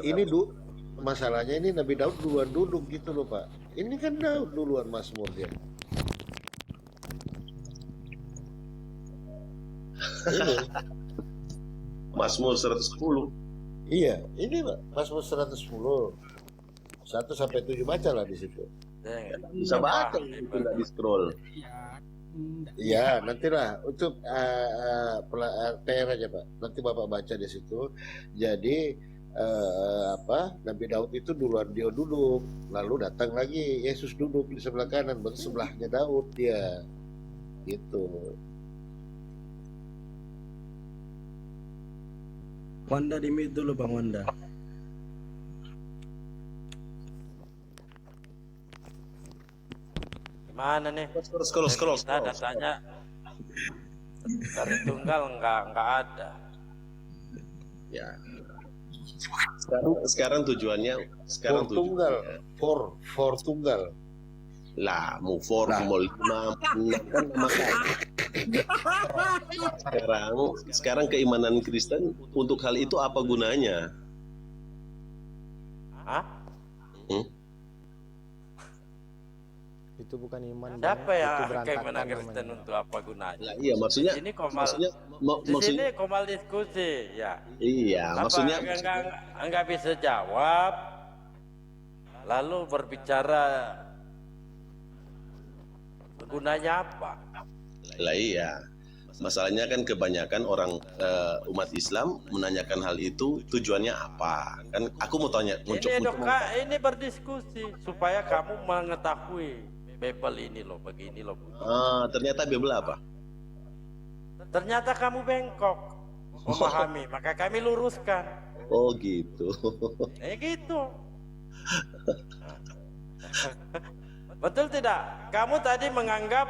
Ini masalahnya ini Nabi Daud duluan duduk gitu loh Pak. Ini kan Daud duluan Mazmur dia. Ini Mazmur 110. iya, ini Pak, Mazmur 110. 1 sampai 7 baca lah di situ. Bisa baca itu nggak di scroll. Iya, nantilah untuk PR aja Pak. Nanti Bapak baca di situ. Jadi Nabi Daud itu duluan dia duduk, lalu datang lagi Yesus duduk di sebelah kanan, berarti sebelahnya Daud dia. Gitu. Wanda di mute dulu Bang Wanda. Gimana nih? Scroll. Kita datanya dari tunggal nggak ada. Ya. Sekarang tujuannya For tunggal, for tunggal. Lah, mau 4, mau 5, kan sekarang keimanan Kristen untuk hal itu apa gunanya? Hah? Itu bukan iman. Siapa Bang. yang Itu berantakan keimanan Kristen namanya. untuk apa gunanya? Lah, iya maksudnya. Di sini komal, Maksudnya, di sini komal diskusi, ya. iya, Apa maksudnya enggak bisa jawab, lalu berbicara gunanya apa? lah iya. Masalahnya kan kebanyakan orang umat Islam menanyakan hal itu tujuannya apa? Kan aku mau tanya, Ini berdiskusi supaya kamu mengetahui Bible ini loh, begini loh. ternyata Bible apa? Ternyata kamu bengkok memahami, maka kami luruskan. Oh gitu. Gitu. Betul tidak? Kamu tadi menganggap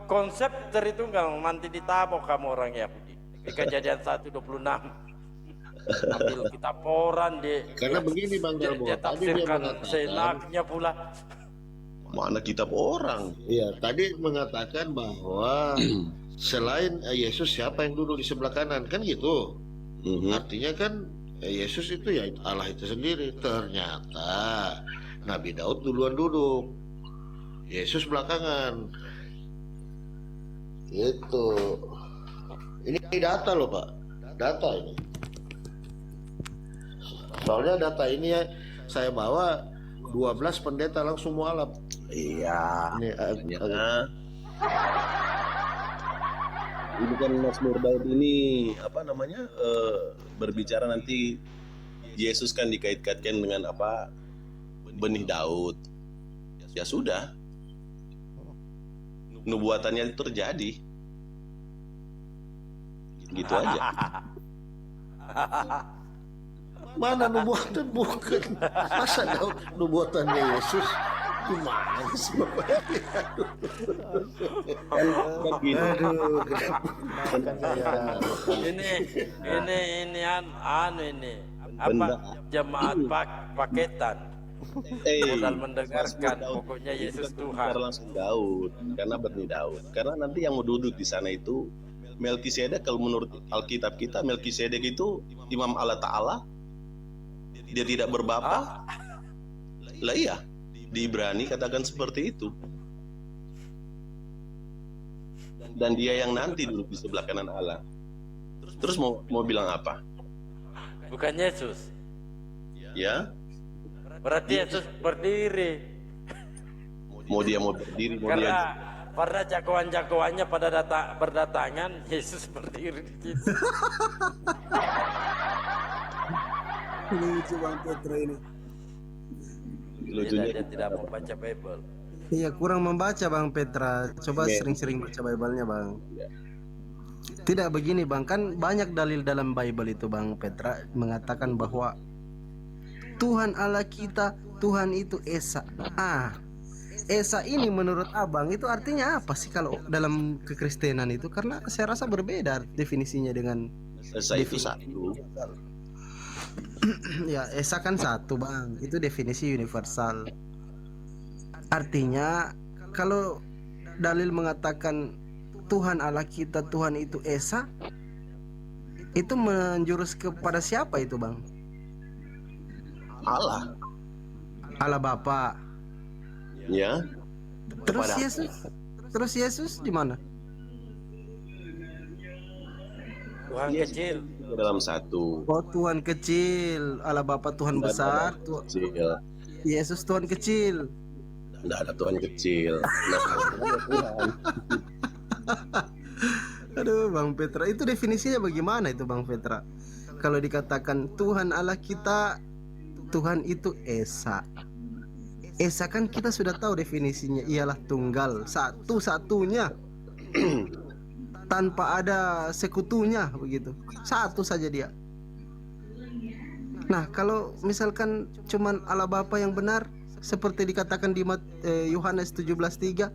konsep Tritunggal nanti ditabok kamu orang Yahudi. Di Kejadian 1:26. Ambil kitab Toran Karena begini Bang Galbo, dia tadi dia tafsirkan mengatakan, seenaknya pula. Mana kitab orang? iya, tadi mengatakan bahwa selain Yesus siapa yang duduk di sebelah kanan kan gitu. Artinya kan Yesus itu ya Allah itu sendiri. Ternyata Nabi Daud duluan duduk, Yesus belakangan. Gitu. Ini data loh Pak, data ini. Soalnya data ini ya saya bawa 12 pendeta langsung mualaf. Iya. Ini Ini kan Mazmur Daud ini apa namanya berbicara nanti Yesus kan dikait-kaitkan dengan apa benih Daud. Ya sudah, nubuatannya itu terjadi. Gitu aja. mana nubuatan bukan? Masa Daud nubuatannya Yesus? Gimana sih Bapak? Kan gitu. Aduh, Maafkan saya. Ini apa jemaat paketan. Modal mendengarkan pokoknya Yesus Tuhan. Langsung Daud, karena benih Daud. Karena nanti yang mau duduk di sana itu Melkisedek. Kalau menurut Alkitab kita Melkisedek itu imam Allah Ta'ala. Dia tidak berbapa. Lah iya, di Ibrani katakan seperti itu. Dan dia yang nanti duduk di sebelah kanan Allah. Terus mau bilang apa? Bukan Yesus. Ya, Berarti Yesus berdiri. mau berdiri, Karena jagoan-jagoannya pada berdatangan, Yesus berdiri di situ. Lucu Bang Petra ini. lucunya Dia tidak membaca Bible. Iya, kurang membaca Bang Petra. Coba sering-sering baca Bible-nya Bang. Tidak begini Bang, kan banyak dalil dalam Bible itu Bang Petra mengatakan bahwa Tuhan Allah kita, Tuhan itu Esa. Esa ini menurut Abang itu artinya apa sih kalau dalam kekristenan itu? Karena saya rasa berbeda definisinya dengan Esa itu satu. Ya, Esa kan satu Bang, itu definisi universal. Artinya kalau dalil mengatakan Tuhan Allah kita, Tuhan itu Esa, itu menjurus kepada siapa itu Bang? Allah. Allah Bapa. Ya. Terus Kepada- Yesus? Terus Yesus di mana? Tuhan Yes. kecil. Dalam satu. Oh, Tuhan kecil, Allah Bapa Tuhan besar, Kecil. Yesus Tuhan kecil. Tidak ada Tuhan kecil. Nah, ada Tuhan. Aduh, Bang Petra, itu definisinya bagaimana itu, Bang Petra? Kalau dikatakan Tuhan Allah kita, Tuhan itu Esa. Esa kan kita sudah tahu definisinya, ialah tunggal, satu-satunya. Tanpa ada sekutunya, begitu. Satu saja dia. Nah, kalau misalkan cuman Allah Bapa yang benar, seperti dikatakan di Yohanes 17:3,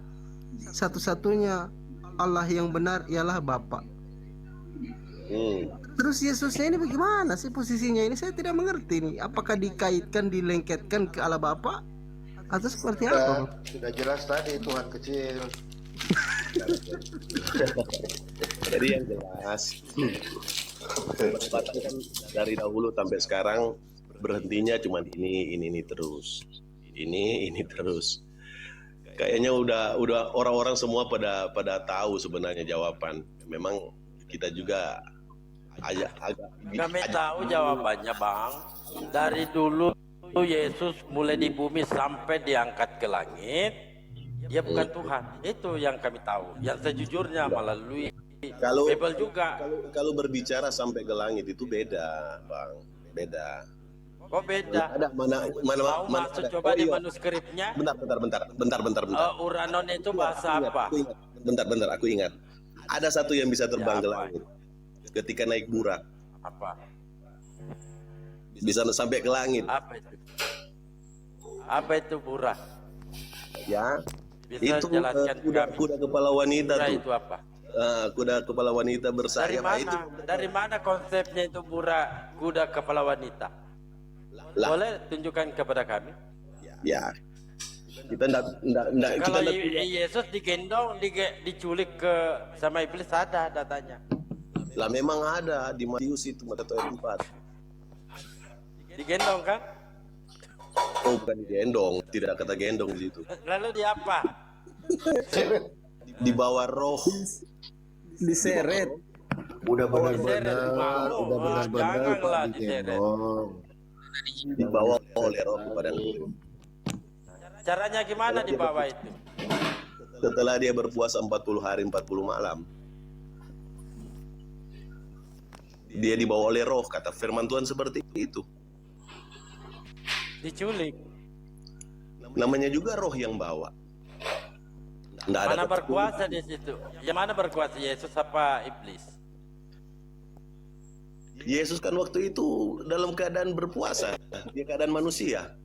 satu-satunya Allah yang benar ialah Bapa. Terus Yesusnya ini bagaimana sih posisinya ini? Saya tidak mengerti nih. Apakah dikaitkan, dilengketkan ke Allah Bapa atau seperti apa, Bang? Sudah jelas tadi Tuhan kecil. Jadi yang jelas, perdebatan kan dari dahulu sampai sekarang berhentinya cuma ini terus, ini terus. Kayaknya udah orang-orang semua pada tahu sebenarnya jawaban. Memang kita juga agak Kami tahu jawabannya, Bang. Dari dulu Yesus mulai di bumi sampai diangkat ke langit, dia bukan Tuhan. Itu yang kami tahu. Yang sejujurnya melalui Kalau- Bible juga. kalau berbicara sampai ke langit itu beda, Bang. Beda. Kok beda? Ada mana Mau masuk coba di iya. manuskripnya. Bentar. Uranon itu bahasa apa? Aku ingat. Bentar, aku ingat. Ada satu yang bisa terbang Ya, ke apa? langit. Ketika naik burak, Apa? bisa sampai ke langit. Apa itu? Apa itu burah? Ya, Bisa itu jelaskan ke kami. kuda kepala wanita Burah tuh. itu apa? Kuda kepala wanita Dari bersayap. Nah, itu mana? Dari mana konsepnya itu burah kuda kepala wanita? lah. Boleh tunjukkan kepada kami? Ya, kita ndak Kalau Yesus digendong, diculik ke sama iblis, ada datanya. lah memang ada di Matius itu Matius 4. Digendong kan? Oh, bukan gendong, tidak kata gendong di situ. Lalu di apa? Di bawah roh. Diseret. Udah diseret, benar-benar, mau. udah benar-benar Janganlah Pak diseret. digendong. Dibawa oleh roh kepada Guru. Caranya gimana di bawah itu? Setelah dia berpuasa 40 hari 40 malam, dia dibawa oleh roh, kata firman Tuhan seperti itu. Diculik. Namanya juga roh yang bawa. Nggak ada Mana keturunan. berkuasa di situ? Yang mana berkuasa, Yesus apa iblis? Yesus kan waktu itu dalam keadaan berpuasa, dia keadaan manusia.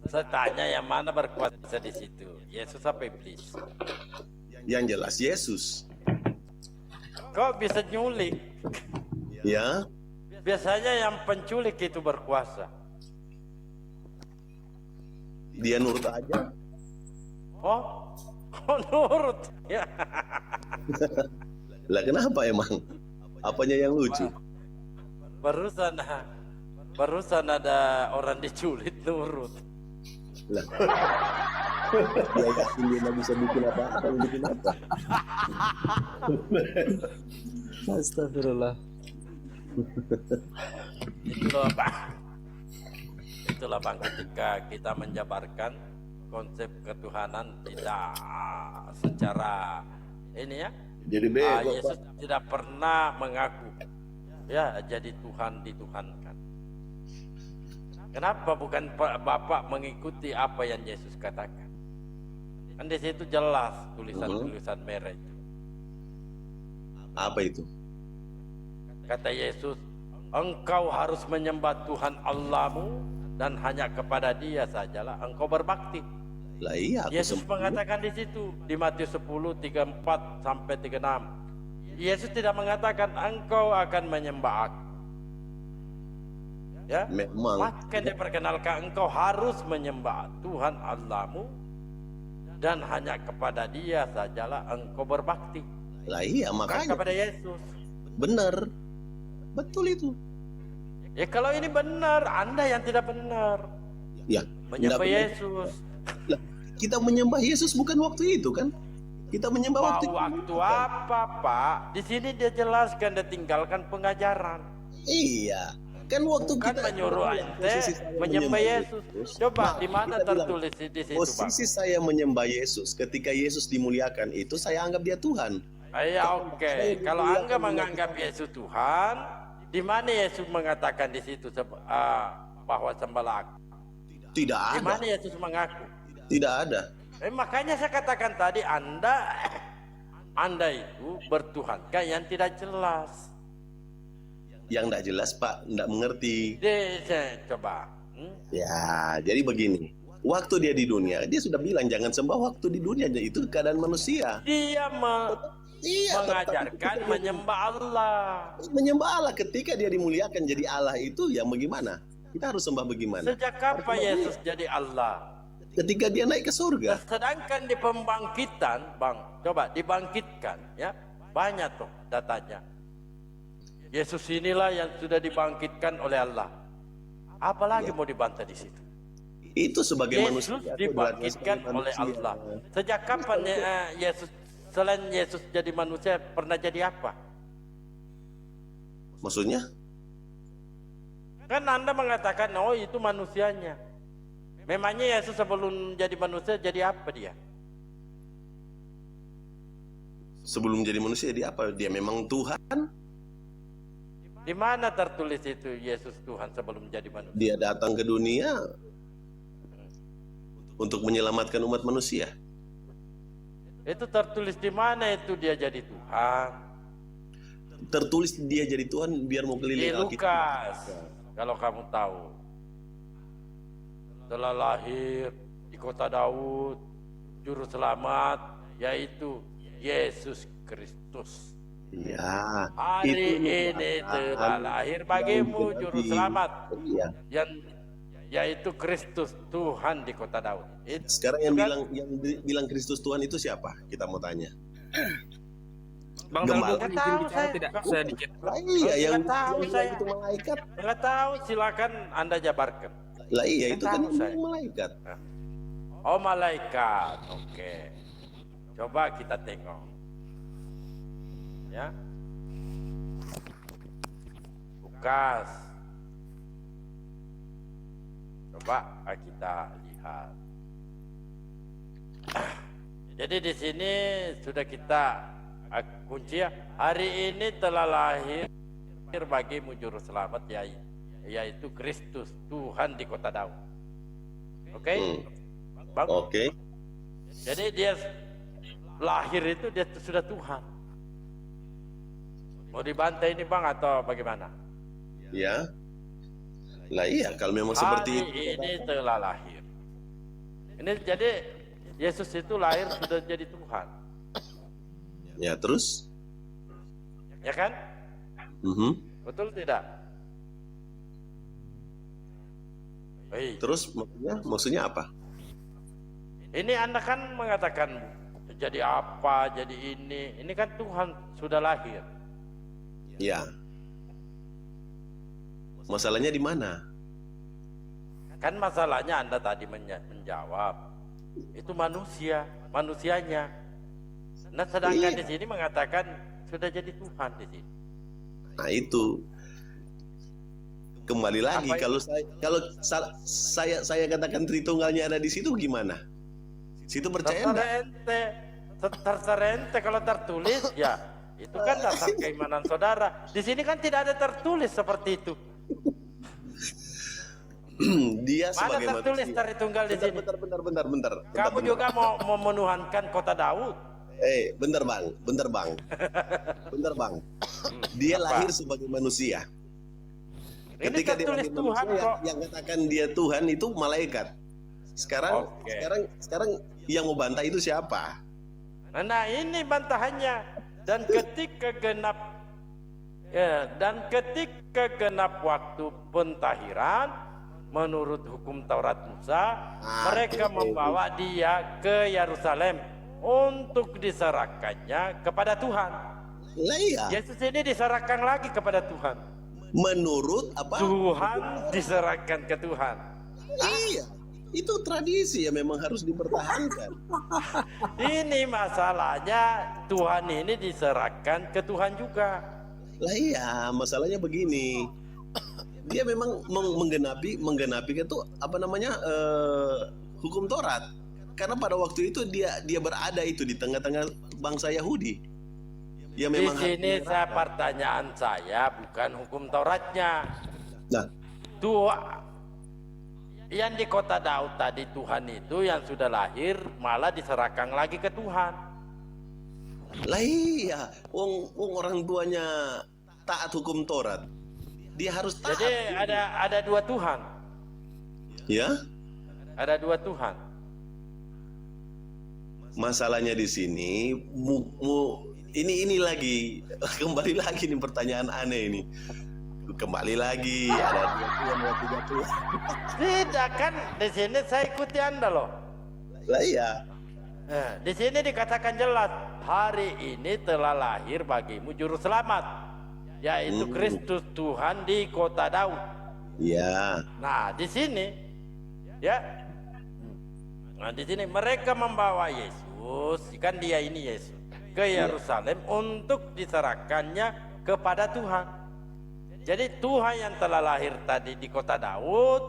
Saya tanya yang mana berkuasa di situ? Yesus apa iblis? Yang jelas Yesus. Kok bisa nyulik? Ya, Biasanya yang penculik itu berkuasa. dia nurut aja. Oh, nurut. Ya. Lah kenapa emang? Apanya yang lucu? Barusan ada orang diculik nurut. Lah. Dia yakin dia nggak bisa bikin apa-apa, bikin apa? Astagfirullah. Itulah bang, ketika kita menjabarkan konsep ketuhanan tidak secara ini ya. Jadi bego Yesus Pak. tidak pernah mengaku ya jadi Tuhan dituhankan. Kenapa bukan Bapak mengikuti apa yang Yesus katakan? Kan di situ jelas tulisan-tulisan merah itu. Apa itu? Kata Yesus, engkau harus menyembah Tuhan Allahmu dan hanya kepada Dia sajalah engkau berbakti. Lah iya, aku Yesus sembah. mengatakan di situ di Matius 10:34 sampai 36. Yesus tidak mengatakan engkau akan menyembah aku. Ya, Memang. maka diperkenalkan engkau harus menyembah Tuhan Allahmu dan hanya kepada Dia sajalah engkau berbakti. Lah iya, Bukan makanya kepada Yesus. benar. Betul itu. Ya kalau ini benar, Anda yang tidak benar. Ya, Menyembah enggak benar. Yesus. Lah, kita menyembah Yesus bukan waktu itu kan? Kita menyembah Pak, waktu itu. waktu apa, Pak? Di sini dia jelaskan, dia tinggalkan pengajaran. Iya. Kan waktu Bukan kita menyuruh ente posisi saya menyembah Yesus. Coba di mana kita bilang, tertulis di situ, Bang? posisi saya menyembah Yesus ketika Yesus dimuliakan itu saya anggap dia Tuhan. Ya oke. Kalau Anda menganggap Yesus Tuhan, di mana Yesus mengatakan di situ bahwa sembahlah aku? Tidak Di ada. mana Yesus mengaku? Tidak ada. Makanya saya katakan tadi Anda itu bertuhankan yang tidak jelas. Yang tidak jelas Pak, tidak mengerti. Coba. Ya, jadi begini. Waktu dia di dunia, dia sudah bilang jangan sembah waktu di dunia. Itu keadaan manusia. Dia Iya, mengajarkan menyembah Allah. menyembah Allah ketika dia dimuliakan jadi Allah itu yang bagaimana? Kita harus sembah bagaimana? Sejak kapan Yesus jadi Allah? Ketika dia naik ke surga. Sedangkan di pembangkitan, Bang, coba dibangkitkan, ya banyak tuh datanya. Yesus inilah yang sudah dibangkitkan oleh Allah. Apalagi mau dibantah di situ? Itu sebagai Yesus manusia. dibangkitkan oleh Allah. Sejak kapan Yesus selain Yesus jadi manusia pernah jadi apa? Maksudnya? Kan Anda mengatakan, oh itu manusianya. Memangnya Yesus sebelum jadi manusia jadi apa dia? Sebelum jadi manusia dia apa? Dia memang Tuhan. Di mana tertulis itu Yesus Tuhan sebelum jadi manusia? Dia datang ke dunia untuk menyelamatkan umat manusia. Itu tertulis di mana itu dia jadi Tuhan? Tertulis dia jadi Tuhan biar mau Di keliling Lukas, kalau kamu tahu. Telah lahir di kota Daud, juru selamat, yaitu Yesus Kristus. Ya, Hari itu ini telah lahir bagimu juru selamat, Iya. yang yaitu Kristus Tuhan di kota Daud. Sekarang yang bilang Kristus Tuhan itu siapa? Kita mau tanya. Bang Gembala. Dalgo, Nggak izin tahu bicara saya. tidak? Nggak- Saya dikit. Lah iya yang Nggak tahu yang saya. itu malaikat. Nggak tahu, silakan Anda jabarkan. Lah iya Nggak itu kan tahu saya. yang malaikat. Oh malaikat, oke. Coba kita tengok. Ya. Lukas. Coba kita lihat. Jadi di sini sudah kita kunci ya. Hari ini telah lahir bagimu juru selamat yaitu Kristus Tuhan di kota Daud. Oke? Bagus. Oke. Jadi dia lahir itu dia sudah Tuhan. Mau dibantai ini Bang atau bagaimana? Ya. Lah iya kalau memang Hari seperti itu. ini telah lahir. Ini jadi Yesus itu lahir sudah jadi Tuhan. Ya terus? Ya kan? Mhm. Betul tidak? Terus maksudnya apa? Ini Anda kan mengatakan jadi apa, jadi ini. Ini kan Tuhan sudah lahir. Ya. Masalahnya di mana? Kan masalahnya Anda tadi menjawab. Itu manusianya. Nah, sedangkan di sini mengatakan sudah jadi Tuhan di sini. Nah itu kembali lagi Apa kalau saya katakan Tritunggalnya ada di situ gimana? Situ percaya enggak? Terserah ente kalau tertulis ya itu kan dasar keimanan saudara. Di sini kan tidak ada tertulis seperti itu. Dia Mana sebagai tertulis manusia. Tritunggal di sini? Bentar. Kamu juga mau menuhankan kota Daud. Bentar bang. Dia Apa? lahir sebagai manusia. Ini Ketika dia tertulis lahir Tuhan manusia, kok. yang katakan dia Tuhan itu malaikat. Sekarang Oke. sekarang yang mau bantah itu siapa? Nah ini bantahannya. Dan ketika genap waktu pentahiran menurut hukum Taurat Musa, mereka membawa dia ke Yerusalem untuk diserahkannya kepada Tuhan. Lah iya. Yesus ini diserahkan lagi kepada Tuhan. menurut apa? Tuhan diserahkan ke Tuhan. Iya, itu tradisi yang memang harus dipertahankan. Ini masalahnya, Tuhan ini diserahkan ke Tuhan juga. Lah iya, masalahnya begini. Dia memang menggenapi itu apa namanya hukum Taurat. Karena pada waktu itu dia berada itu di tengah-tengah bangsa Yahudi. Ya Di memang sini pertanyaan saya bukan hukum Tauratnya. Nah, Tuhan yang di kota Daud tadi, Tuhan itu yang sudah lahir malah diserahkan lagi ke Tuhan. lah iya, wong orang tuanya taat hukum Taurat. Dia harus taat. Jadi ada dua Tuhan. Ya, Ada dua Tuhan. masalahnya di sini ini lagi kembali lagi nih pertanyaan aneh ini. Kembali lagi ada dua Tuhan, ada tiga Tuhan. Tidak kan, di sini saya ikuti Anda loh. Lah iya. Nah, di sini dikatakan jelas, hari ini telah lahir bagimu juru selamat, yaitu Kristus Tuhan di kota Daud. Iya. Nah, di sini ya. Nah, di sini mereka membawa Yesus, kan dia ini Yesus, ke Yerusalem untuk diserahkannya kepada Tuhan. Jadi Tuhan yang telah lahir tadi di kota Daud,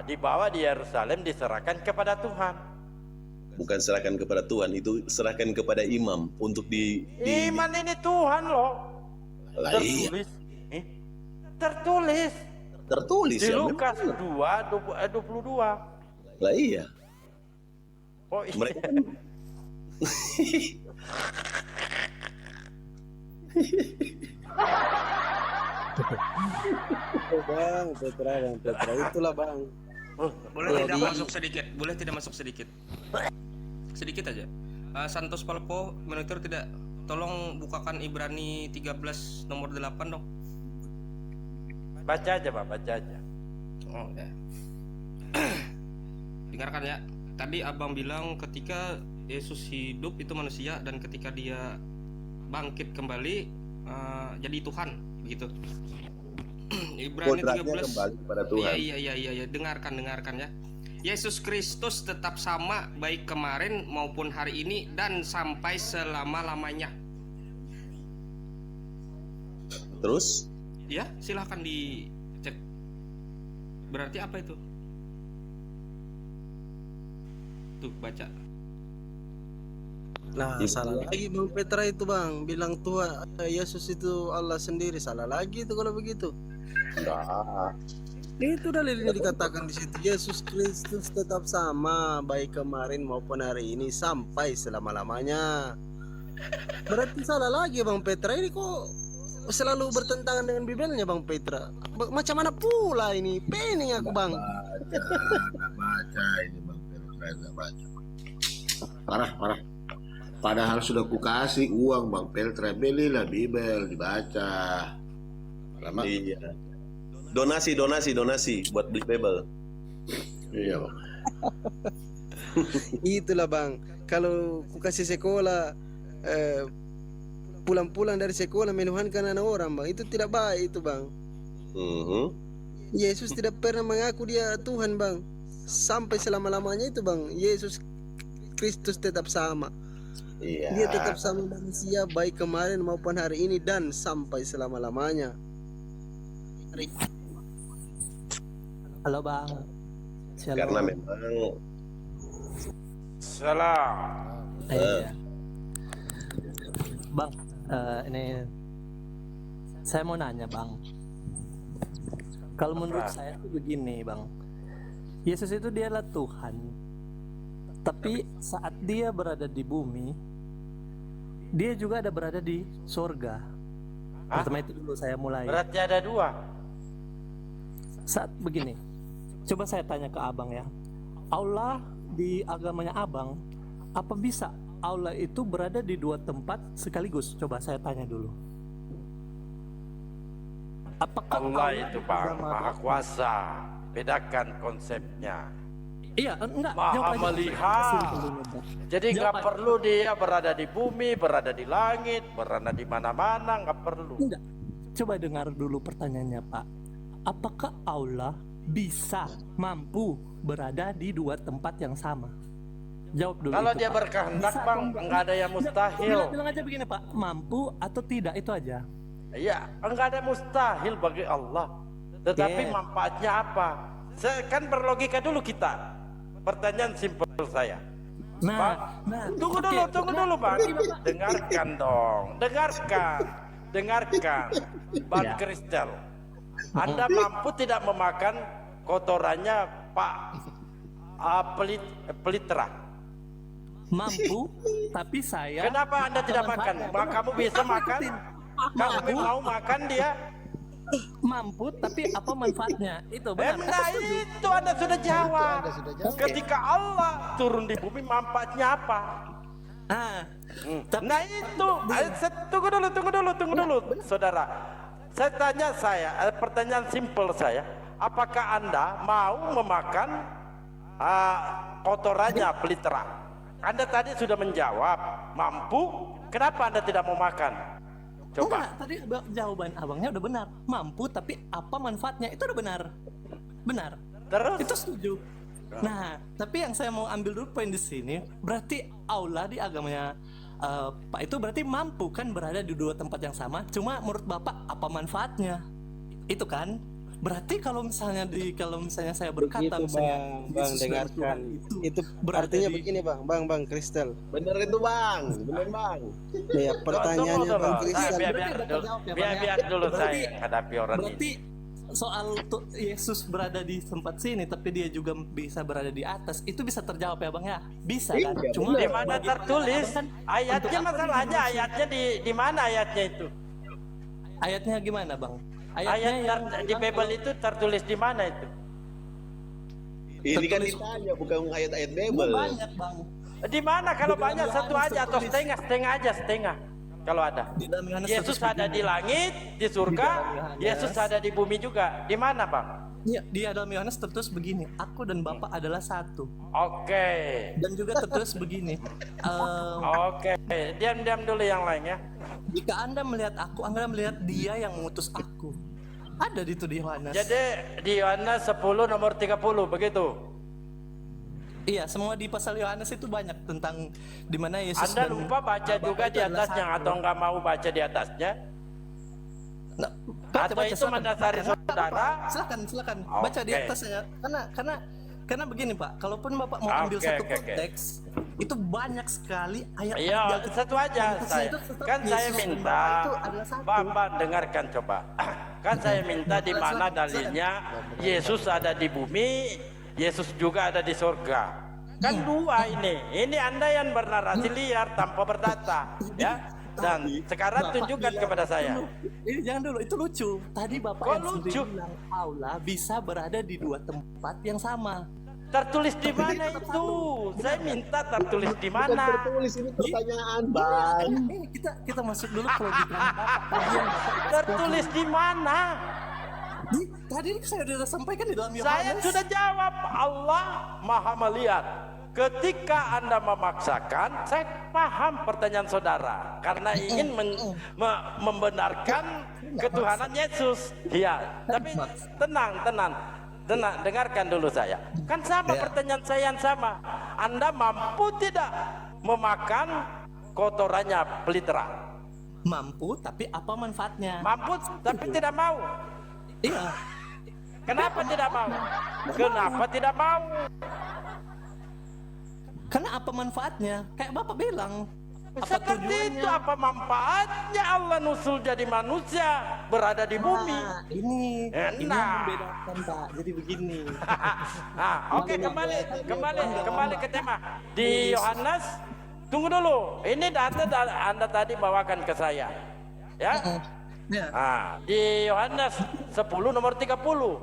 dibawa di Yerusalem diserahkan kepada Tuhan. Bukan serahkan kepada Tuhan, itu serahkan kepada imam untuk Iman ini Tuhan loh. Lah iya. Tertulis. Tertulis. Tertulis Di ya. Lukas memang. 2:22. Lah iya. Oh iya. Mereka kan Bang Petra, itulah bang. Boleh Jadi- tidak masuk sedikit? Boleh tidak masuk sedikit? Sedikit aja. Santos Palpo monitor tidak. Tolong bukakan Ibrani 13 nomor 8 dong. Baca aja Pak, baca aja. Oh ya. Dengarkan ya. Tadi abang bilang ketika Yesus hidup itu manusia, dan ketika dia bangkit kembali jadi Tuhan, begitu. Ibrani kodratnya 13. kembali kepada Tuhan. Iya. Dengarkan ya. Yesus Kristus tetap sama baik kemarin maupun hari ini dan sampai selama-lamanya. Terus Ya, silahkan dicek. Berarti apa itu? Tuh, baca. Nah, salah lagi Bang Petra itu bang, bilang Tuhan Yesus itu Allah sendiri, salah lagi itu kalau begitu. enggak. Itu dalilnya dikatakan di situ, Yesus Kristus tetap sama baik kemarin maupun hari ini sampai selama-lamanya. Berarti salah lagi Bang Petra, ini kok selalu bertentangan dengan Bibelnya Bang Petra. Macam mana pula ini? Pening aku Bang. Nggak baca ini Bang Petra, nggak baca. Parah. Padahal sudah kukasih uang Bang Petra, belilah Bibel dibaca. Lama. Iya. Donasi buat beli Bible. Iya Bang. Itulah Bang, kalau ku kasih sekolah pulang-pulang dari sekolah menuhankan anak orang Bang, itu tidak baik itu Bang. Yesus tidak pernah mengaku dia Tuhan Bang, sampai selama-lamanya itu Bang. Yesus Kristus tetap sama. Iya. Dia tetap sama manusia baik kemarin maupun hari ini dan sampai selama-lamanya. Halo Bang. Shalom. Karena memang Salam. Iya. Bang, ini saya mau nanya Bang. Kalau menurut saya tuh begini Bang, Yesus itu dialah Tuhan, tapi saat dia berada di bumi, dia juga ada berada di surga. Pertama itu dulu saya mulai. Berarti ada dua. Saat begini, coba saya tanya ke abang ya, Allah di agamanya abang, apa bisa Allah itu berada di dua tempat sekaligus? Coba saya tanya dulu. Apakah Allah itu Bang, agama- Maha Kuasa. Bedakan konsepnya. Iya, enggak. Maha jawab aja. melihat. Kasih dulu, Bang. Jadi nggak Jawab aja. perlu dia berada di bumi, berada di langit, berada di mana-mana, nggak perlu. Enggak. coba dengar dulu pertanyaannya Pak. Apakah Allah bisa mampu berada di dua tempat yang sama? Jawab dulu. Kalau itu, dia Pak. berkehendak Bisa bang, atau enggak? enggak ada yang mustahil. Bilang aja begini Pak, mampu atau tidak itu aja. Iya, enggak ada mustahil bagi Allah. Tetapi Oke. manfaatnya apa? Saya kan berlogika dulu kita. Pertanyaan simpel saya. Nah, Tunggu oke. dulu bang. Dengarkan dong, dengarkan. Bang Ya. Kristel, Anda mampu tidak memakan kotorannya Pak Pelitra? Mampu, tapi saya. Kenapa Anda tidak makan? Kamu bisa makan? Kamu mau makan dia? Mampu, tapi apa manfaatnya? Itu benar. Nah itu Anda sudah jawab. Ketika Allah turun di bumi manfaatnya apa? Ah, tapi Nah itu, tunggu dulu, saudara. Pertanyaan simpel saya, apakah Anda mau memakan kotorannya pelitra? Anda tadi sudah menjawab mampu, kenapa Anda tidak mau makan? Coba. enggak, tadi jawaban abangnya udah benar. Mampu, tapi apa manfaatnya? Itu udah benar. Benar. Terus? Itu setuju. Nah, tapi yang saya mau ambil dulu poin di sini, berarti Allah di agamanya Pak itu berarti mampu kan berada di dua tempat yang sama. Cuma menurut Bapak apa manfaatnya? Itu kan? Berarti kalau misalnya saya berkata Begitu misalnya bang, Yesus dan dengarkan. Tuhan Itu berada artinya di- begini bang Kristel. Bener itu bang, bener bang. Ya pertanyaannya Tunggu bang dulu. Kristel. Biar Berarti udah terjawab ya, Bang, ya? biar dulu Berarti- saya hadapi orang ini. Berarti soal tuh Yesus berada di tempat sini tapi dia juga bisa berada di atas itu bisa terjawab ya bang ya? Bisa kan? Iya, Cuma Di mana bagaimana tertulis? kan Ayatnya untuk apa masalahnya, dimaksud? ayatnya di mana ayatnya itu? Ayatnya gimana bang? Ayat yang di Bible itu tertulis di mana itu? Ini kan Tertulis- ditanya bukan ayat-ayat Ini Bible. banyak bang. Di mana? Kalau Di dalam banyak satu Yohanes aja atau tertulis. setengah kalau ada. Di dalam Yohanes Yesus tertulis ada di begini. langit, di Di surga. dalam Yohanes. Yesus ada di bumi juga. Di mana, Bang? Iya, di dalam Yohanes tertulis begini, aku dan Bapa adalah satu. Oke. Dan juga tertulis begini, Oke. Diam-diam dulu yang lain ya. jika Anda melihat aku, Anda melihat Dia yang mengutus aku. Ada di itu di Yohanes. Jadi di Yohanes 10 nomor 30 begitu. Iya, semua di pasal Yohanes itu banyak tentang di mana Yesus Anda dan lupa baca Bapa juga itu di adalah atasnya satu. atau enggak mau baca di atasnya? Nah, Atau itu silakan. mendasari saudara? Silakan baca di Oke. atas ya. Karena begini Pak, kalaupun Bapak mau ambil Oke, satu oke, oke. konteks, itu banyak sekali ayat. Iya, satu aja saya. Kan saya minta, Bapak dengarkan coba. Kan saya minta di mana dalilnya Yesus ada di bumi, Yesus juga ada di surga. Kan dua ini. Ini Anda yang bernarasi liar tanpa berdata, ya. Dan sekarang tunjukkan kepada saya. Ini jangan dulu, itu lucu. Tadi Bapak Kok yang sendiri lucu? bilang Allah bisa berada di dua tempat yang sama. Tertulis di mana itu? Saya minta tertulis di Bukan mana? tertulis ini pertanyaan bang. Ini kita masuk dulu ke logika Bapak. Tadi yang Bapak Tertulis di mana? Tadi saya sudah sampaikan di dalam Yohanes. Saya sudah jawab, Allah Maha melihat. Ketika Anda memaksakan, saya paham pertanyaan saudara karena ingin membenarkan ketuhanan Yesus. Iya, tapi tenang, dengarkan dulu saya. Kan sama pertanyaan saya yang sama. Anda mampu tidak memakan kotorannya pelitra? Mampu, tapi apa manfaatnya? Mampu, tapi tidak mau. Iya. Kenapa tidak mau? Kenapa tidak mau? Karena apa manfaatnya? Kayak Bapak bilang. Apa Seperti itu, apa manfaatnya Allah nusul jadi manusia berada di bumi? Nah, ini yang Nah. membedakan Pak. Jadi begini. Oke, kembali ke tema di Yohanes. Tunggu dulu, ini data Anda tadi bawakan ke saya, ya. Ya. Di Yohanes 10 nomor 30,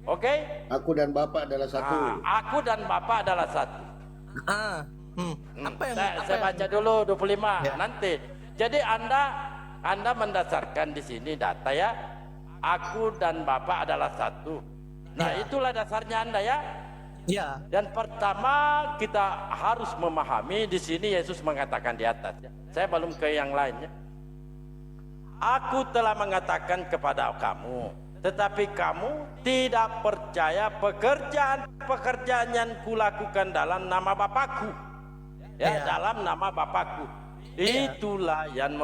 oke? Aku dan Bapak adalah satu. Aku dan Bapa adalah satu. Apa yang Saya baca dulu 25 Ya. nanti. Jadi Anda mendasarkan di sini data ya. Aku dan Bapa adalah satu. Nah, Ya. itulah dasarnya Anda ya. Ya, Dan pertama kita harus memahami di sini Yesus mengatakan di atas ya. Saya belum ke yang lainnya. Aku telah mengatakan kepada kamu, tetapi kamu tidak percaya pekerjaan-pekerjaan yang kulakukan dalam nama Bapakku. Ya, dalam nama Bapakku. Itulah yang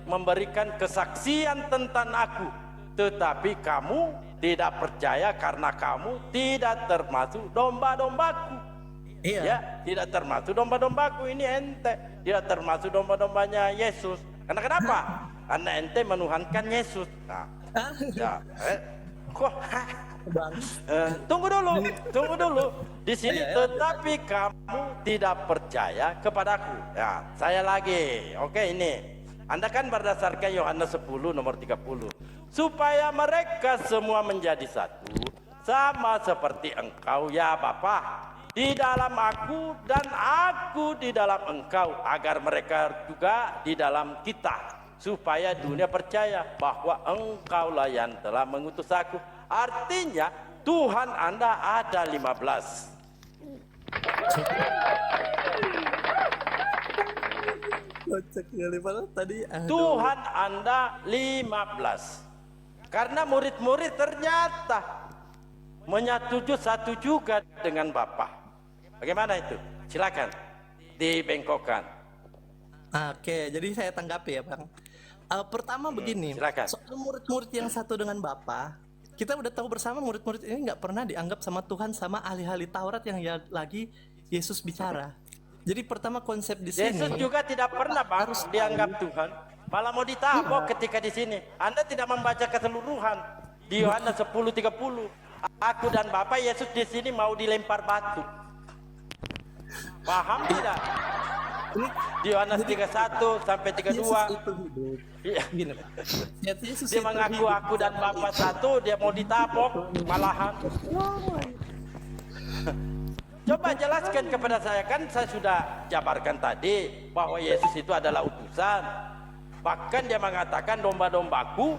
memberikan kesaksian tentang aku. Tetapi kamu tidak percaya karena kamu tidak termasuk domba-dombaku. Ya, tidak termasuk domba-dombaku. Ini ente tidak termasuk domba-dombanya Yesus. Karena kenapa? Karena ente menuhankan Yesus. Nah, ya, kok? Tunggu dulu. Di sini tetapi kamu tidak percaya kepadaku. Ya, saya lagi. Oke, ini. Anda kan berdasarkan Yohanes 10 nomor 30. Supaya mereka semua menjadi satu, sama seperti engkau ya Bapa, di dalam aku dan aku di dalam engkau, agar mereka juga di dalam kita, supaya dunia percaya bahwa engkaulah yang telah mengutus aku. Artinya Tuhan Anda ada 15. Tuhan Anda 15. Karena murid-murid ternyata menyatu satu juga dengan Bapa. Bagaimana itu? Silakan dibengkokkan. Oke, jadi saya tanggapi ya Bang. Pertama begini, silakan. soal murid-murid yang satu dengan Bapa, kita udah tahu bersama murid-murid ini nggak pernah dianggap sama Tuhan sama ahli-ahli Taurat yang lagi Yesus bicara. Jadi pertama konsep di sini. Yesus juga tidak pernah Bang dianggap Tuhan. Malah mau ditabok ketika di sini. Anda tidak membaca keseluruhan di Yohanes 10:30. Aku dan Bapa, Yesus di sini mau dilempar batu. Paham tidak? Di Yohanes 31 sampai 32. Yesus itu hidup. Iya. Gini, Pak. Yesus Dia itu mengaku hidup. aku dan Bapa satu, dia mau ditabok malahan. Coba jelaskan kepada saya, kan saya sudah jabarkan tadi bahwa Yesus itu adalah utusan. Bahkan dia mengatakan domba-dombaku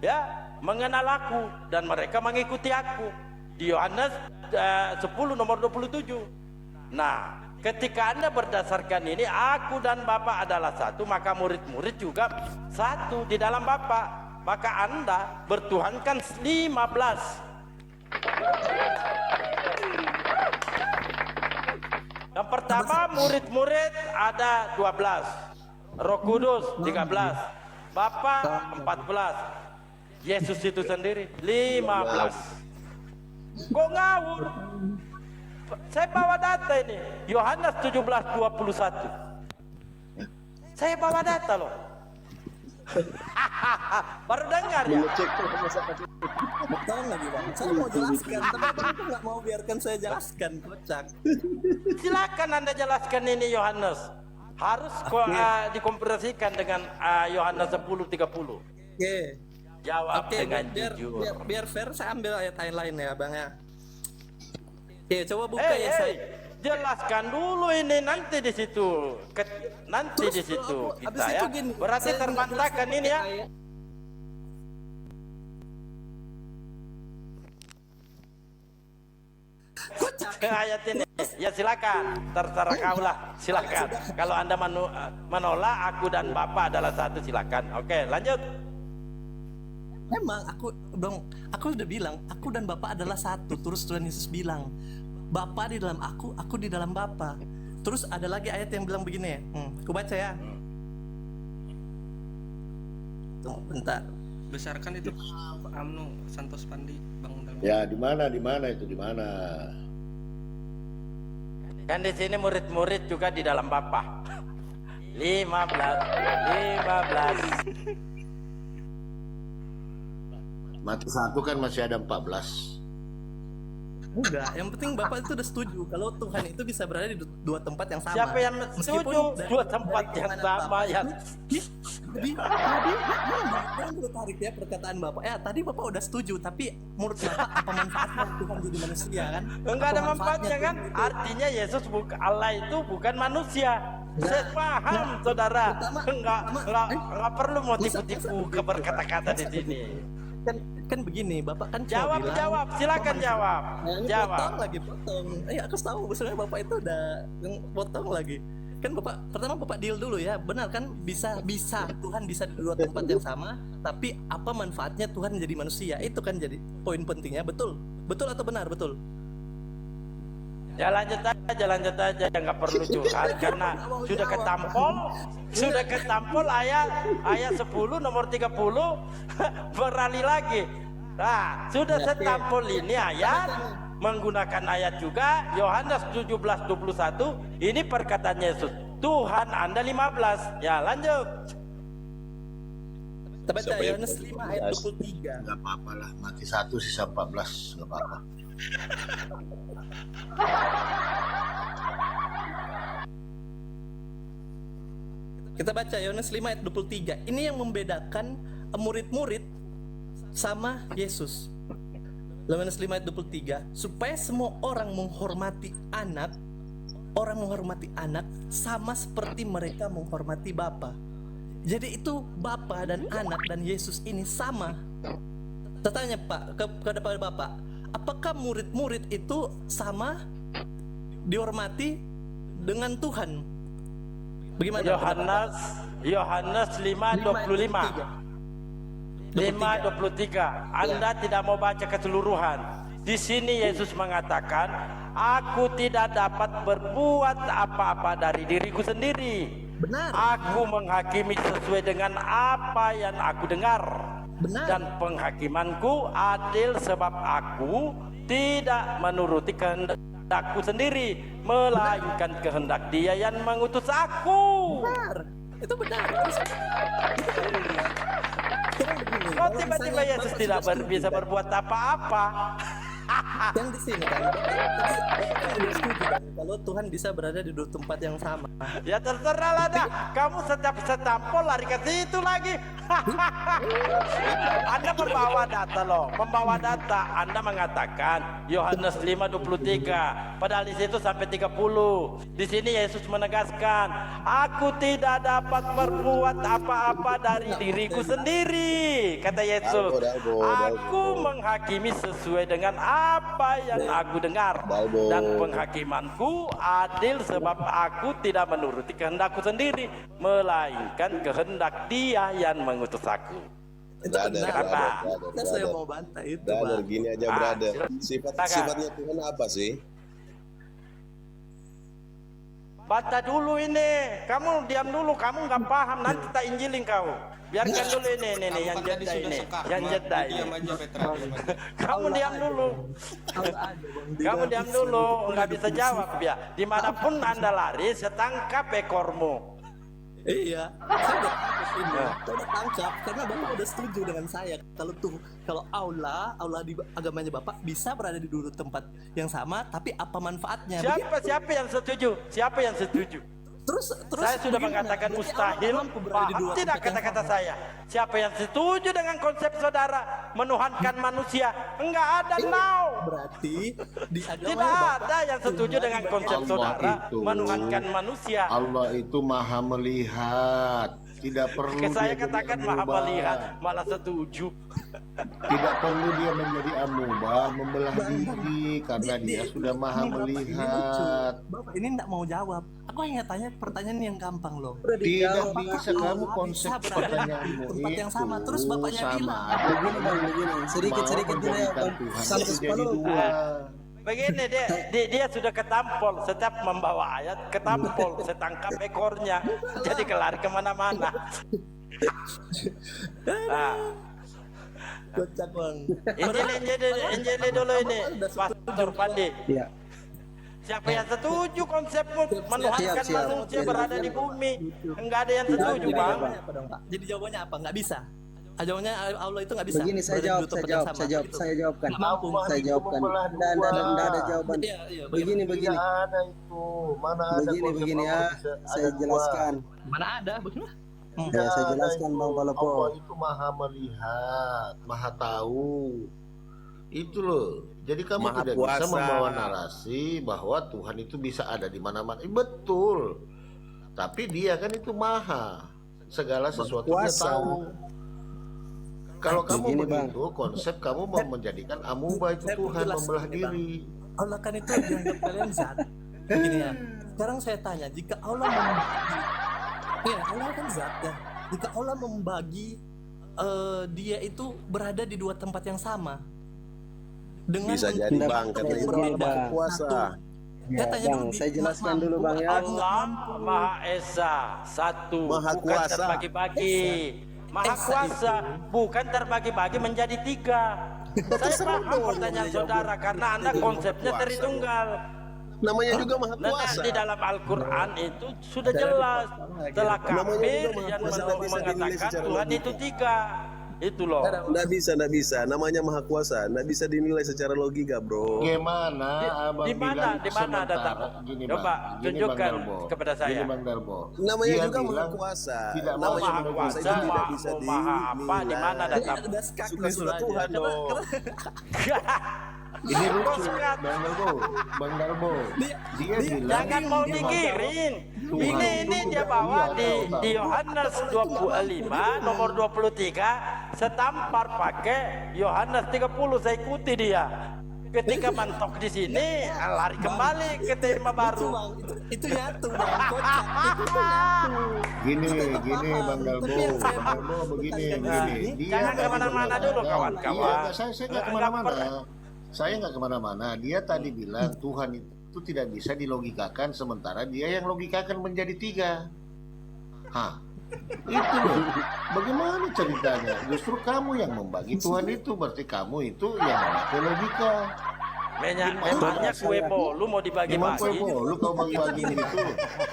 ya mengenal aku dan mereka mengikuti aku. Di Yohanes 10 nomor 27. Nah, ketika Anda berdasarkan ini, aku dan Bapa adalah satu, maka murid-murid juga satu di dalam Bapa. Maka Anda bertuhankan 15. Yang pertama, murid-murid ada 12. Roh Kudus 13, Bapa 14, Yesus itu sendiri 15. Kok ngawur? Saya bawa data ini, Yohanes 17:21. Saya bawa data loh. Baru dengar ya? Betul lagi Bang. Saya mau jelaskan, tapi Abang tuh nggak mau biarkan saya jelaskan, kocak. Silakan Anda jelaskan ini Yohanes. Harus dikomparasikan dengan Yohanes 10:30. Oke. Jawab dengan biar, jujur. biar fair, saya ambil ayat lain ya Bang ya. Oke, coba buka ya saya. Jelaskan dulu ini, nanti di situ. Nanti Terus di situ kalau kita abis ya. itu gini, Berarti saya terbantahkan nggak ini ya. ayat. Ke ayat ini. Ya silakan, terserah kau lah. Silakan. Kalau Anda menolak aku dan Bapa adalah satu, silakan. Oke, lanjut. Memang aku udah bilang, aku dan Bapa adalah satu. Terus Tuhan Yesus bilang, Bapa di dalam aku di dalam Bapa. Terus ada lagi ayat yang bilang begini. Aku baca ya. Tunggu bentar. Besarkan itu Amno Santos Pandi Bang Dalman. Ya, di mana itu di mana? Kan di sini murid-murid juga di dalam Bapa. 15. Mati satu kan masih ada 14. Enggak, yang penting Bapak itu udah setuju kalau Tuhan itu bisa berada di dua tempat yang sama. Siapa yang Meskipun setuju dua tempat dari yang keimanan sama Bapak ya? Tadi jangan dulu tarik ya perkataan Bapak. Ya tadi Bapak udah setuju, tapi menurut Bapak apa manfaatnya Tuhan jadi manusia kan? Enggak Apa ada manfaatnya kan? Tuhan itu? Artinya Yesus Allah itu bukan manusia. Saya paham, saudara. Enggak perlu mau tipu-tipu berkata-kata di sini. Kan begini, Bapak kan cuma bilang, Jawab, silakan jawab. Nah, ini Jawab. potong. Aku tahu sebenarnya Bapak itu udah potong lagi. Kan pertama Bapak deal dulu ya, benar kan? Bisa Tuhan bisa di dua tempat yang sama, tapi apa manfaatnya Tuhan menjadi manusia? Itu kan jadi poin pentingnya, betul atau benar? Betul. Ya lanjut aja, nggak perlu curhat karena sudah ketampol ayat 10 nomor 30 beralih lagi. Nah, sudah setampol ini ayat menggunakan ayat juga Yohanes 17:21 ini perkataan Yesus. Tuhan Anda 15. Ya, lanjut. Kita baca Yohanes 5 ayat 23. Nggak apa-apa lah, mati 1 sisa 14, nggak apa-apa. Kita baca Yohanes 5 ayat 23. Ini yang membedakan murid-murid sama Yesus. Yohanes 5 ayat 23, supaya semua orang menghormati anak sama seperti mereka menghormati Bapa. Jadi itu Bapa dan anak dan Yesus ini sama. Saya tanya Pak kepada Bapak, apakah murid-murid itu sama dihormati dengan Tuhan? Bagaimana? Yohanes 5:25. 5:23. Anda tidak mau baca keseluruhan. Di sini Yesus mengatakan, aku tidak dapat berbuat apa-apa dari diriku sendiri. Benar. Aku menghakimi sesuai dengan apa yang aku dengar. Benar. Dan penghakimanku adil sebab aku tidak menuruti kehendakku sendiri, melainkan kehendak Dia yang mengutus aku. Benar. Itu benar. Kok tiba-tiba Yesus tidak bisa berbuat apa-apa? Yang di sini kan, Bapak udah setuju kan kalau Tuhan bisa berada di dua tempat yang sama. Ya terserah lah dah. Kamu setiap setampol lari ke situ lagi. Anda membawa data. Anda mengatakan Yohanes 5:23. Padahal di situ sampai 30. Di sini Yesus menegaskan, aku tidak dapat berbuat apa-apa dari diriku sendiri, kata Yesus. Aku menghakimi sesuai dengan apa yang aku dengar, dan penghakimanku adil sebab aku tidak menuruti kehendakku sendiri, melainkan kehendak Dia yang mengutus aku. Brother. Saya mau bantah itu, Brother, Bang. gini aja, brother. Sifatnya Tuhan apa sih? Baca dulu ini, kamu diam dulu, kamu nggak paham, nanti tak injilin kau. Biarkan dulu ini yang jeda ini, yang jeda ini. Diam aja Petra. Kamu diam dulu. Kamu diam dulu, nggak bisa jawab ya. Dimanapun Anda lari, saya tangkap ekormu. Iya, saya udah tangkap ini. Saya udah tangkap karena Bapak udah setuju dengan saya. Kalau aula di agamanya Bapak bisa berada di dua tempat yang sama, tapi apa manfaatnya? Siapa yang setuju? Siapa yang setuju? Terus Saya sudah bagaimana? mengatakan Berarti mustahil. Allah mampu berada di Paham dua tidak tempat yang kata-kata sama. saya? Siapa yang setuju dengan konsep saudara menuhankan manusia? Enggak ada now. Berarti di agama Tidak Bapak ada yang setuju Tuhan dengan berarti konsep Allah saudara itu- menuhankan manusia. Allah itu maha melihat, tidak perlu Saya dia katakan jadi maha amuba. melihat, malah setuju. Tidak perlu dia menjadi amuba, membelah diri, karena dia sudah maha Bapak ini lucu. melihat. Bapak ini enggak mau jawab. Aku hanya tanya pertanyaan yang gampang loh. Tidak bisa kamu Allah konsep bisa berada di pertanyaanmu tempat yang sama. Terus bapaknya sama bilang, aja begini sedikit dulu ya menjadikan Bang. Tuhan Sampai itu jadi separuh. dua. Begini dia sudah ketampol, setiap membawa ayat ketampol, saya tangkap ekornya, jadi kelari kemana-mana. Nah, kocak Bang. Injili dulu ini, Pastor Pandi. Iya. Siapa yang setuju konsepmu menuhankan siap. manusia berada di bumi? Enggak ada yang setuju, Jadi Bang. Jawabannya apa dong, Pak? Jadi jawabannya apa? Nggak bisa. Jawabannya Allah itu nggak bisa. Begini saya berada di jawab, dua tempat yang sama. Gitu. saya jawabkan. Nggak mampu. Saya jawabkan. Nggak ada jawaban. Iya, Begini. Tidak ada itu. Mana ada konsep Begini ya, Allah bisa saya ada jelaskan. Mana ada? Bagaimana? Ya, saya jelaskan Bang Palopo. Allah itu maha melihat, maha tahu. Itu loh. Jadi kamu Maha tidak bisa kuasa. membawa narasi bahwa Tuhan itu bisa ada di mana-mana. Betul. Tapi dia kan itu maha. Segala sesuatu dia Kuasa. tahu. Kalau kamu Begini, Bang. begitu, konsep kamu mau menjadikan amuba itu Saya Tuhan menjelaskan membelah ini, Bang. diri. Allah kan itu dianggap kalian zat. Gini ya. Sekarang saya tanya, jika Allah membagi, ya Allah kan zat ya. Jika Allah membagi dia itu berada di dua tempat yang sama dengan Bisa jadi Bang, karena itu Maha Kuasa. Ya, Bang, saya jelaskan dulu Bang ya. Allah Maha Esa, satu, Maha bukan Kuasa. terbagi-bagi. Maha Esa Kuasa, bukan terbagi-bagi menjadi tiga. Saya paham pertanyaan saudara karena Anda konsepnya Tritunggal. Namanya juga Maha Nah, Kuasa. di dalam Al-Quran itu sudah jelas. Telah kafir yang mengatakan Tuhan itu tiga. Itu loh. Nggak bisa. Namanya Maha Kuasa. Nggak bisa dinilai secara logika, bro. Gimana abang Di mana? bilang Di mana sementara- data? Gini, Coba Bang. Gini, tunjukkan Bang Darbo. kepada saya. Gini, Bang Darbo. Namanya Dia juga Maha bilang Kuasa. tidak mau Namanya Maha Maha Kuasa Kuasa, itu tidak bisa Maha apa? Di mana dinilai. data? ada skak Suka-suka dulu aja. Tuhan dong. ini lucu, Bang Darbo. Bang Darbo. Dia bilang Jangan mau dikirim. Ini dia bawa di Yohanes 25 nomor 23 setampar pakai Yohanes 30, saya ikuti dia. Ketika mentok di sini lari kembali ke tema Itu, baru. Bang, itu nyatu Bang, kocak. Itu nyatu. Gini, paham. Bang Darbo. Tapi yang saya Bang Darbo begini, begini. Dia Jangan tadi kemana-mana dulu, mengatakan- kawan-kawan. Iya, enggak, saya nggak Nggak kemana-mana. pernah. Saya nggak kemana-mana. Dia tadi bilang Tuhan itu tidak bisa dilogikakan, sementara dia yang logikakan menjadi tiga. Hah? Itu loh. Bagaimana ceritanya? Justru kamu yang membagi Tuhan itu, berarti kamu itu yang memakai logika. Memangnya kue bolu mau Gimana dibagi-bagi? lu kau bagi-bagi gitu?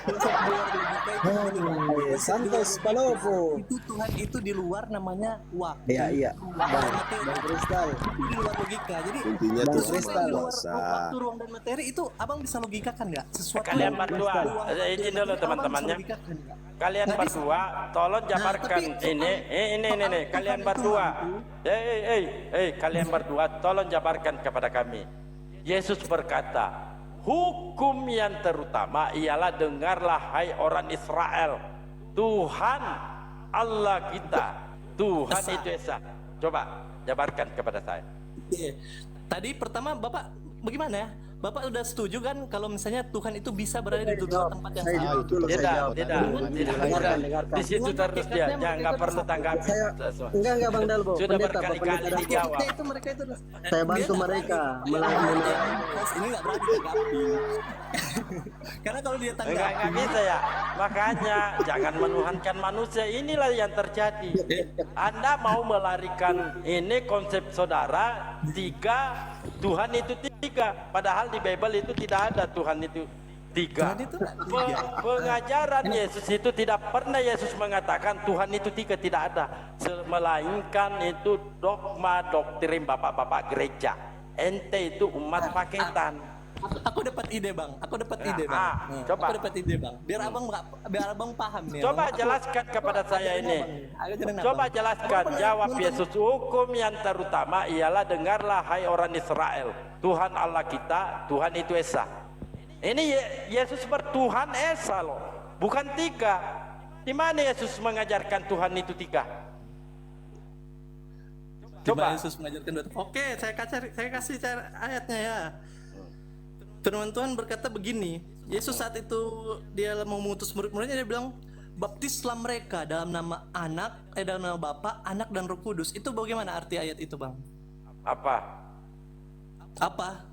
Konsep di luar logika itu Aduh, Santos Palopo. itu Tuhan itu di luar namanya waktu. Iya. Bang Kristal. Itu di luar logika. Jadi Intinya Bang Tuhan Kristal. Maha di luar Kuasa. waktu, ruang dan materi itu abang bisa logikakan nggak? Sesuatu Kalian yang berdua, ruang, waktu, izin dan dulu materi, teman-temannya. abang bisa logikakan nggak? Kalian Nggak bisa. berdua, tolong jabarkan tapi- ini. Kalian berdua, kalian berdua, tolong jabarkan kepada kami. Yesus berkata, hukum yang terutama ialah dengarlah hai orang Israel, Tuhan Allah kita, Tuhan Esa. itu Esa. Coba jabarkan kepada saya. Iya. Tadi pertama Bapak bagaimana ya? Bapak udah setuju kan kalau misalnya Tuhan itu bisa berada di dua tempat yang Saya sama? jawab dulu. Tidak. Dengarkan. Di situ terus dia, jangan nggak perlu tanggapi. Enggak Bang Dalbo. Sudah Pendeta, Pak berkali-kali Pendeta. dijawab. Itu mereka itu. Saya bantu mereka melalui Ini nggak berani tanggapi. Karena kalau dia Enggak tanggapi, bisa ya. Makanya jangan menuhankan manusia. Inilah yang terjadi. Anda mau melarikan ini konsep saudara tiga, Tuhan itu tiga. Padahal di Bible itu tidak ada Tuhan itu tiga. Tuhan itu nggak tiga. Pengajaran Yesus itu tidak pernah Yesus mengatakan Tuhan itu tiga, tidak ada. Melainkan itu dogma doktrin bapak-bapak gereja. Ente itu umat paketan. aku dapat ide Bang. Aku dapat ide Bang. Nah, coba. Aku dapat ide Bang. Biar abang paham nih. Coba Abang. jelaskan kepada saya ini. Ayo jangan Coba abang. jelaskan, Abang jawab pernah Yesus. Hukum yang terutama ialah dengarlah hai orang Israel, Tuhan Allah kita, Tuhan itu Esa. Ini Yesus bertuhan Esa loh, bukan tiga. Di mana Yesus mengajarkan Tuhan itu tiga? Coba Coba. Yesus mengajarkan dua. Oke, saya kasih cara ayatnya ya. Firman Tuhan berkata begini, Yesus saat itu dia mau mengutus murid-muridnya, dia bilang, baptislah mereka dalam nama dalam nama Bapa, Anak dan Roh Kudus. Itu bagaimana arti ayat itu, Bang? Apa? Apa?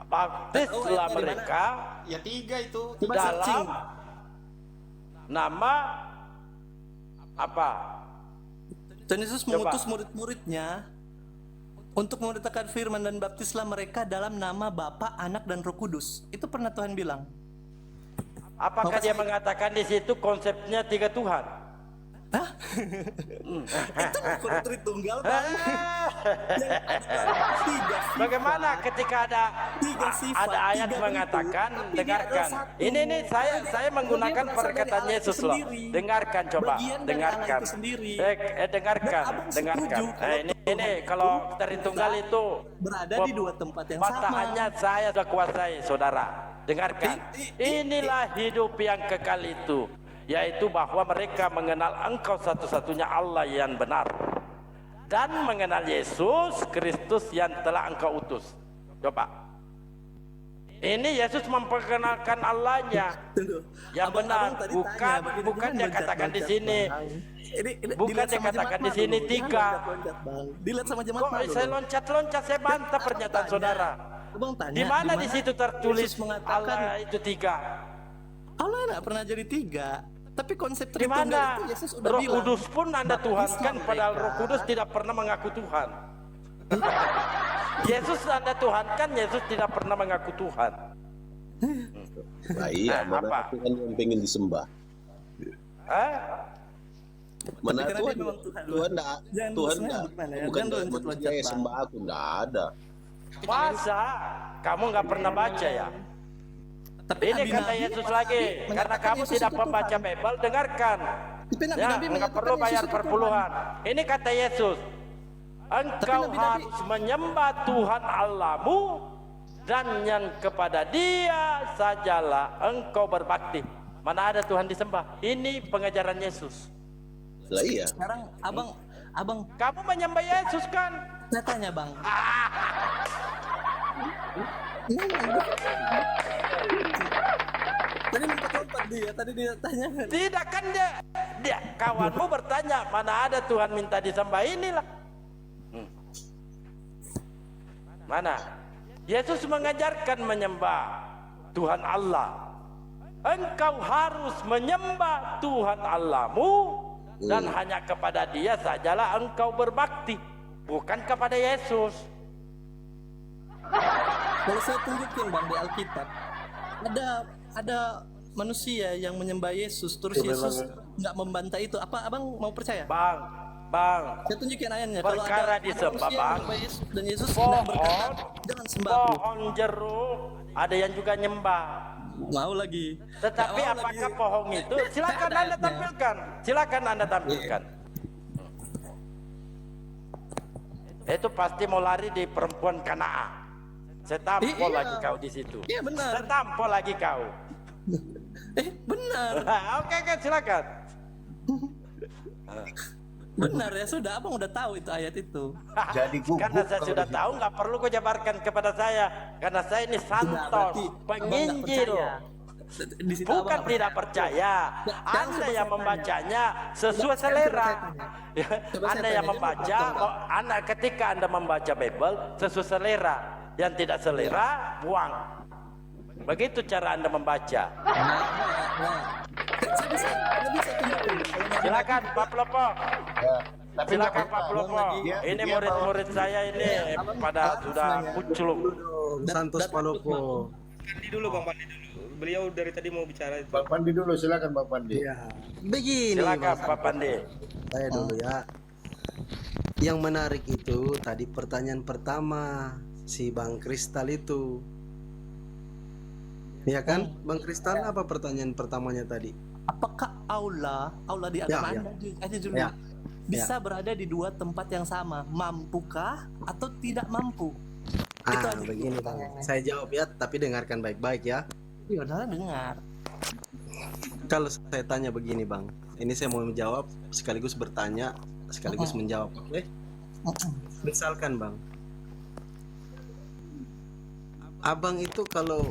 Baptislah mereka Ya 3 itu. Coba searching. dalam nama apa? Dan Yesus mengutus murid-muridnya untuk memberitakan firman dan baptislah mereka dalam nama Bapa, Anak dan Roh Kudus. Itu pernah Tuhan bilang. Apakah dia mengatakan di situ konsepnya tiga Tuhan? Hah? Itu bukan Tritunggal, Bang. Yang ada tiga sifat. Bagaimana ketika Tiga sifat, ada ayat tiga mengatakan, bentuk, tapi dia dengarkan. adalah satu. Ini saya menggunakan Dia berasal dari perkataan Allah itu Yesus loh. sendiri. Dengarkan coba, Bagian dari dengarkan. Allah itu sendiri. Dengarkan, Dan abang dengarkan. setuju kalau Ini kalau Tritunggal itu berada di dua tempat yang sama. patahannya saya sudah kuasai, saudara. Dengarkan. Inilah hidup yang kekal itu, yaitu bahwa mereka mengenal Engkau satu-satunya Allah yang benar dan mengenal Yesus Kristus yang telah Engkau utus. Coba. Ini Yesus memperkenalkan Allahnya Tunggu. yang benar, tadi bukan tanya, bagaimana bukan dia loncat-loncat, katakan di sini. Bang? Ini Bukan dilihat dia sama katakan jemaat di sini dulu. tiga. Jangan loncat-loncat, Bang. Dilihat sama jemaat Kok dulu. saya loncat-loncat, saya bantah pernyataan tanya. saudara. Abang tanya, Di mana di situ tertulis Yesus mengatakan Allah itu tiga? Allah nggak pernah jadi tiga. Tapi konsep Di Tritunggal mana? itu Yesus udah Roh bilang. Kudus pun Anda Tuhankan, Baptisnya padahal mereka. Roh Kudus tidak pernah mengaku Tuhan. Yesus Anda Tuhankan, Yesus tidak pernah mengaku Tuhan. Nah, iya, Nah, mana apa? Tuhan yang pengen disembah? Hah? Mana Tapi karena Tuhan? dia memang Tuhan, Tuhan enggak, Jangan Tuhan sebenarnya enggak, gimana ya? bukan Jangan Tuhan loncat-loncat, manusia yang Bang. sembah aku, enggak ada. Masa? Kamu nggak pernah baca ya? Tapi Ini nabi-nabi kata Yesus lagi, karena mengatakan kamu Yesus tidak itu membaca Tuhan. Bible, dengarkan. Tapi Ya, nabi-nabi nggak mengatakan perlu Yesus bayar itu Tuhan. perpuluhan. Ini kata Yesus, engkau nabi-nabi- harus menyembah Tuhan Allahmu dan yang kepada Dia sajalah engkau berbakti. Mana ada Tuhan disembah? Ini pengajaran Yesus. Lah iya. Sekarang abang Kamu menyembah Yesus kan? saya tanya, Bang. Tadi lompat-lompat dia, tadi dia tanya. Tidak kan dia kawanmu bertanya, mana ada Tuhan minta disembah, inilah. Mana? Yesus mengajarkan menyembah Tuhan Allah. Engkau harus menyembah Tuhan Allahmu dan hanya kepada Dia sajalah engkau berbakti, bukan kepada Yesus. Kalau saya tunjukin, Bang, di Alkitab ada manusia yang menyembah Yesus, terus Yesus nggak membantah itu. Apa abang mau percaya? Bang, Saya tunjukin ayatnya. perkara disembah, manusia yang Bang. menyembah Yesus dan Yesus tidak berkata, jangan sembah aku. pohon jeruk ada yang juga nyembah. Mau lagi. Tetapi Nggak mau apakah lagi. pohon itu? Silakan Ada Anda ayatnya. tampilkan. Silakan Anda tampilkan. Itu pasti mau lari di perempuan Kanaa. Saya tampol Iya. lagi kau di situ. Iya, benar. Saya tampol lagi kau. Benar. Oke, silakan. Benar ya, sudah abang udah tahu itu ayat itu. Jadi gugup Karena saya kalau sudah di tahu, nggak perlu kau jabarkan kepada saya. Karena saya ini Sudah, santos, berarti abang nggak penginjil. percaya. Di situ Bukan abang tidak percaya. Jangan Anda coba yang saya membacanya sesuai Coba saya selera. tanya. Ya, Coba saya Anda tanya, yang dia membaca, mau potong, Anda ketika Anda membaca Bible sesuai selera. Yang tidak selera, buang. Begitu cara Anda membaca. Saya bisa tunjukin. Silakan Pak Plopo. Ya, tapi nggak Silakan Pak apa-apa. Plopo. Dia- Ini dia murid-murid saya ini pada sudah kuculuk. Santos Palopo. Pandi dulu Bang Pandi dulu. Beliau dari tadi mau bicara itu. Bang Pandi dulu, silakan Bang Pandi. Ya, begini. Silakan Bang Pak Pandi. Saya dulu ya. Yang menarik itu tadi pertanyaan pertama si Bang Kristal itu. Ya kan, Bang Kristal apa pertanyaan pertamanya tadi? Apakah Allah di agama Ya, Anda aja dulu Ya. bisa berada di dua tempat yang sama? Mampukah atau tidak mampu? Itu aja Begini Bang. pertanyaannya. Saya jawab ya, tapi dengarkan baik-baik ya. Iya, udah dengar. Kalau saya tanya begini Bang, ini saya mau menjawab sekaligus bertanya, sekaligus menjawab, oke? Misalkan Bang, Abang itu kalau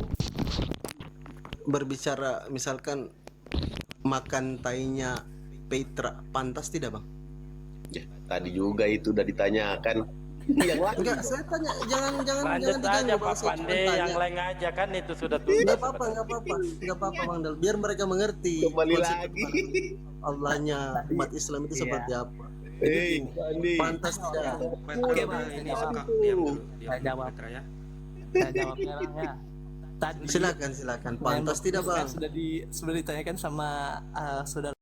berbicara misalkan makan tainya Petra pantas tidak Bang? Ya, tadi juga itu udah ditanyakan. Yang lain. Enggak, saya tanya jangan Lanjut aja diganggu, Bang. Pak Saya cuma Pandi, yang tanya. lain aja kan itu sudah Enggak tuntas. apa-apa Bang Dal, biar mereka mengerti Kembali konsep lagi. Allahnya umat Islam itu Iya. seperti apa. Pandi. Pantas tidak? Petra Bang, ini suka diam dulu. Saya jawab. Petra ya. Saya jawab sekarang ya. Tadi Silakan. Pantas tidak Bang? sudah ditanyakan sama saudara